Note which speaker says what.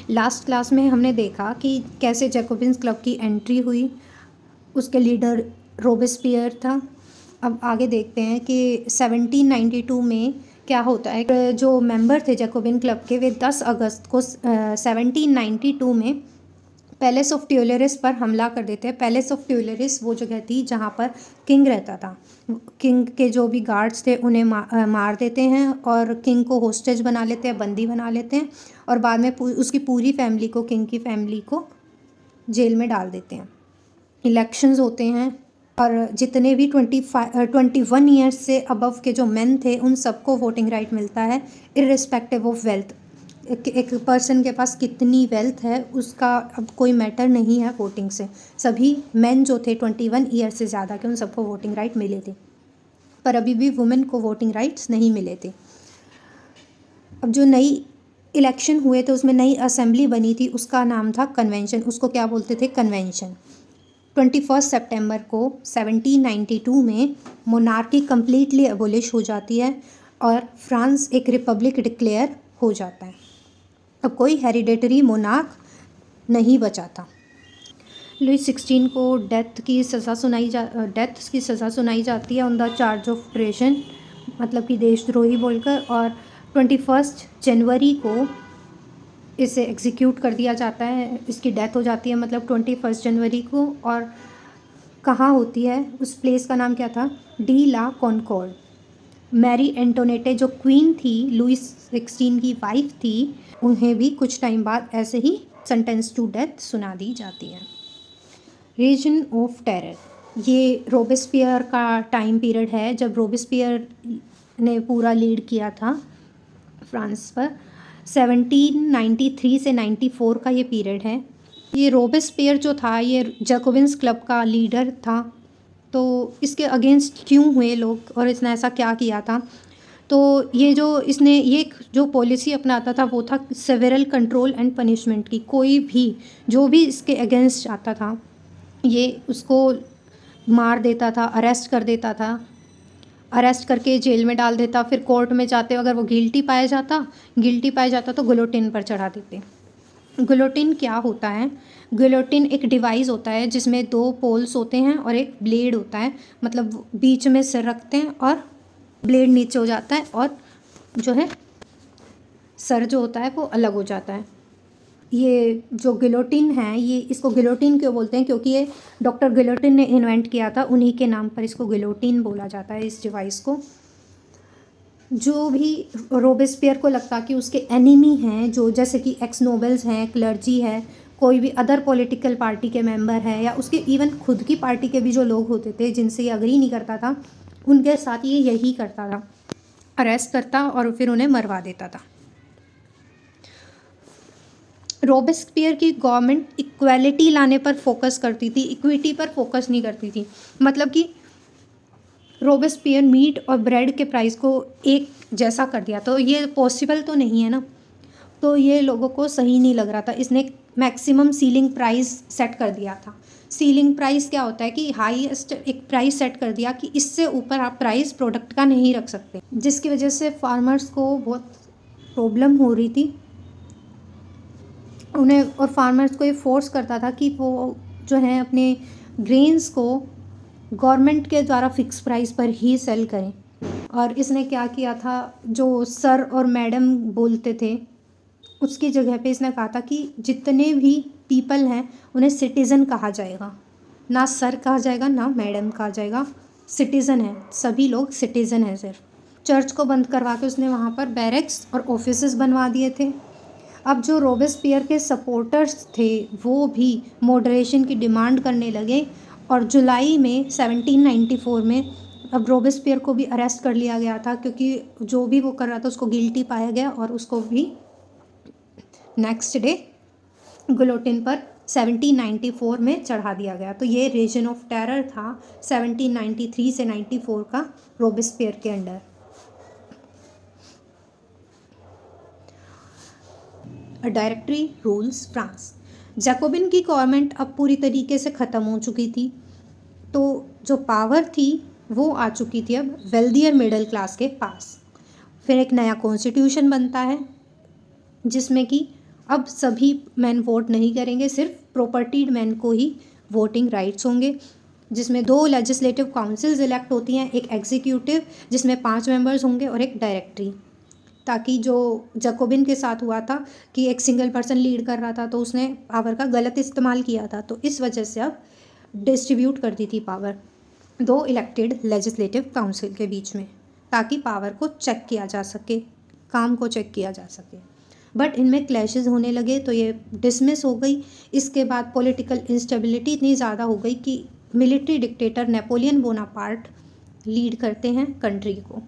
Speaker 1: Last class में हमने देखा कि कैसे जैकोबिन्स क्लब की एंट्री हुई, उसके लीडर रोबेस्पियर था। अब आगे देखते हैं कि 1792 में क्या होता है। जो मेंबर थे जैकोबिन क्लब के, वे 10 अगस्त को 1792 में पैलेस ऑफ ट्यूलेरिस पर हमला कर देते हैं। पैलेस ऑफ ट्यूलेरिस वो जगह थी जहाँ पर किंग रहता था। किंग के जो भी गार्ड्स थे उन्हें मार देते हैं और किंग को होस्टेज बना लेते हैं, बंदी बना लेते हैं, और बाद में उसकी पूरी फैमिली को, किंग की फैमिली को जेल में डाल देते हैं। इलेक्शंस होते हैं और जितने भी 21 ईयर्स से अबव के जो मेन थे उन सबको वोटिंग राइट मिलता है, इर्रिस्पेक्टिव ऑफ वेल्थ। एक पर्सन के पास कितनी वेल्थ है उसका अब कोई मैटर नहीं है वोटिंग से। सभी मेन जो थे 21 ईयर से ज़्यादा के, उन सबको वोटिंग राइट मिले थे, पर अभी भी वुमेन को वोटिंग राइट्स नहीं मिले थे। अब जो नई इलेक्शन हुए थे उसमें नई असेंबली बनी थी, उसका नाम था कन्वेंशन। उसको क्या बोलते थे? कन्वेंशन। 21 सितंबर को 1792 में मोनार्की कम्प्लीटली एबोलिश हो जाती है और फ्रांस एक रिपब्लिक डिक्लेयर हो जाता है। अब कोई हेरिडेटरी मोनार्क नहीं बचा था। लुई 16 को डेथ की सज़ा सुनाई जाती है on the charge of treason, मतलब कि देशद्रोही बोलकर, और 21 जनवरी को इसे एग्जीक्यूट कर दिया जाता है। इसकी डेथ हो जाती है मतलब 21 जनवरी को। और कहाँ होती है? उस प्लेस का नाम क्या था? D la Concorde. मैरी एंटोनेटे जो क्वीन थी, लुई 16 की वाइफ थी, उन्हें भी कुछ टाइम बाद ऐसे ही सेंटेंस टू डेथ सुना दी जाती है। रीजन ऑफ टेरर, ये रोबेस्पियर का टाइम पीरियड है जब रोबेस्पियर ने पूरा लीड किया था फ्रांस पर। 1793 से 94 का ये पीरियड है। ये रोबेस्पियर जो था ये जैकोबिन्स क्लब का लीडर था, तो इसके अगेंस्ट क्यों हुए लोग और इसने ऐसा क्या किया था? तो ये जो पॉलिसी अपनाता था वो था सेवरल कंट्रोल एंड पनिशमेंट की। कोई भी जो भी इसके अगेंस्ट आता था ये उसको मार देता था, अरेस्ट कर देता था, अरेस्ट करके जेल में डाल देता। फिर कोर्ट में जाते अगर वो गिल्टी पाया जाता तो गुलोटिन पर चढ़ा देते। गुलोटिन क्या होता है? गुलोटिन एक डिवाइस होता है जिसमें 2 पोल्स होते हैं और एक ब्लेड होता है, मतलब बीच में सिर रखते हैं और ब्लेड नीचे हो जाता है और जो है सर जो होता है वो अलग हो जाता है। ये जो गिलोटिन है, ये इसको गिलोटिन क्यों बोलते हैं? क्योंकि ये डॉक्टर गिलोटिन ने इन्वेंट किया था, उन्हीं के नाम पर इसको गिलोटिन बोला जाता है, इस डिवाइस को। जो भी रोबेस्पियर को लगता कि उसके एनिमी हैं, जो जैसे कि एक्स नोबल्स हैं, क्लर्जी है, कोई भी अदर पॉलिटिकल पार्टी के मेंबर हैं, या उसके इवन खुद की पार्टी के भी जो लोग होते थे जिनसे ये अग्री नहीं करता था, उनके साथ ये यही करता था, अरेस्ट करता और फिर उन्हें मरवा देता था। रोबेस्पियर की गवर्नमेंट इक्वालिटी लाने पर फोकस करती थी, इक्विटी पर फोकस नहीं करती थी। मतलब कि रोबेस्पियर मीट और ब्रेड के प्राइस को एक जैसा कर दिया, तो ये पॉसिबल तो नहीं है ना, तो ये लोगों को सही नहीं लग रहा था। इसने मैक्सिमम सीलिंग प्राइस सेट कर दिया था। सीलिंग प्राइस क्या होता है कि हाईएस्ट एक प्राइस सेट कर दिया कि इससे ऊपर आप प्राइस प्रोडक्ट का नहीं रख सकते, जिसकी वजह से फार्मर्स को बहुत प्रॉब्लम हो रही थी उन्हें, और फार्मर्स को ये फोर्स करता था कि वो जो है अपने ग्रेन्स को गवर्नमेंट के द्वारा फिक्स प्राइस पर ही सेल करें। और इसने क्या किया था, जो सर और मैडम बोलते थे उसकी जगह पे इसने कहा था कि जितने भी पीपल हैं उन्हें सिटीज़न कहा जाएगा, ना सर कहा जाएगा ना मैडम कहा जाएगा, सिटीज़न है, सभी लोग सिटीज़न हैं सिर्फ। चर्च को बंद करवा के उसने वहाँ पर बैरक्स और ऑफिसेस बनवा दिए थे। अब जो रोबेस्पियर के सपोर्टर्स थे वो भी मॉडरेशन की डिमांड करने लगे और जुलाई में 1794 में अब रोबेस्पियर को भी अरेस्ट कर लिया गया था, क्योंकि जो भी वो कर रहा था उसको गिल्टी पाया गया और उसको भी नेक्स्ट डे गुलोटिन पर 1794 में चढ़ा दिया गया। तो ये रीजन ऑफ टेरर था 1793 से 94 का रोबेस्पियर के under. Directory rules France. Jacobian की गवर्नमेंट अब पूरी तरीके से ख़त्म हो चुकी थी, तो जो पावर थी वो आ चुकी थी अब वेल्दियर मिडिल क्लास के पास। फिर एक नया कॉन्स्टिट्यूशन बनता है जिसमें कि अब सभी मैन वोट नहीं करेंगे, सिर्फ प्रॉपर्टीड मैन को ही वोटिंग राइट्स होंगे, जिसमें 2 लेजिस्लेटिव काउंसिल्स इलेक्ट होती हैं, एक एग्जीक्यूटिव जिसमें 5 मेंबर्स होंगे और एक डायरेक्टरी, ताकि जो जैकोबिन के साथ हुआ था कि एक सिंगल पर्सन लीड कर रहा था तो उसने पावर का गलत इस्तेमाल किया था, तो इस वजह से अब डिस्ट्रीब्यूट कर दी थी पावर 2 इलेक्टेड लेजिस्लेटिव काउंसिल के बीच में, ताकि पावर को चेक किया जा सके, काम को चेक किया जा सके। बट इनमें क्लैशेस होने लगे तो ये डिसमिस हो गई। इसके बाद पॉलिटिकल इंस्टेबिलिटी इतनी ज़्यादा हो गई कि military dictator Napoleon Bonaparte lead करते हैं कंट्री को।